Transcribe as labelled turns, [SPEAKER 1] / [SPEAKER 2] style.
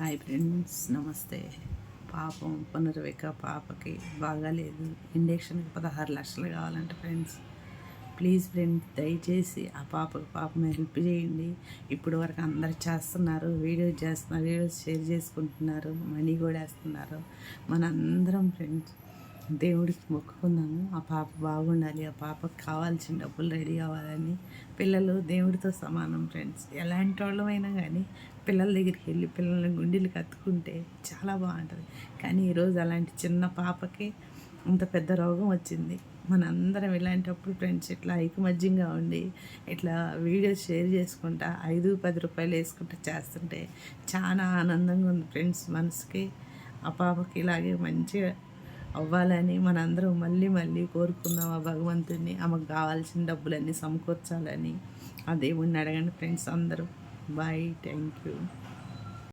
[SPEAKER 1] Hi friends, నమస్తే. పాపం పునర్విక పాపకి బాగాలేదు. ఇంజక్షన్కి 16 లక్షలు కావాలంట ఫ్రెండ్స్. ప్లీజ్ ఫ్రెండ్స్, దయచేసి ఆ పాపం హెల్ప్ చేయండి. ఇప్పుడు వరకు అందరు చేస్తున్నారు, వీడియోస్ షేర్ చేసుకుంటున్నారు, మనీ కూడా వేస్తున్నారు. మనందరం ఫ్రెండ్స్ దేవుడికి మొక్కుకుందాము. ఆ పాప బాగుండాలి, ఆ పాపకు కావాల్సిన డబ్బులు రెడీ అవ్వాలని. పిల్లలు దేవుడితో సమానం ఫ్రెండ్స్. ఎలాంటి వాళ్ళమైనా కానీ పిల్లల దగ్గరికి వెళ్ళి పిల్లల్ని గుండెలు కత్తుకుంటే చాలా బాగుంటుంది. కానీ ఈరోజు అలాంటి చిన్న పాపకి అంత పెద్ద రోగం వచ్చింది. మనందరం ఇలాంటప్పుడు ఫ్రెండ్స్ ఇట్లా ఐకమత్యంగా ఉండి ఇట్లా వీడియోస్ షేర్ చేసుకుంటా 5-10 రూపాయలు వేసుకుంటా చేస్తుంటే చాలా ఆనందంగా ఉంది ఫ్రెండ్స్ మనసుకి. ఆ పాపకి ఇలాగే మంచిగా అవ్వాలని మనందరం మళ్ళీ మళ్ళీ కోరుకుందాం ఆ భగవంతుడిని. ఆమెకు కావాల్సిన డబ్బులన్నీ సమకూర్చాలని ఆ దేవుడిని అడగండి ఫ్రెండ్స్ అందరూ. Bye, thank you.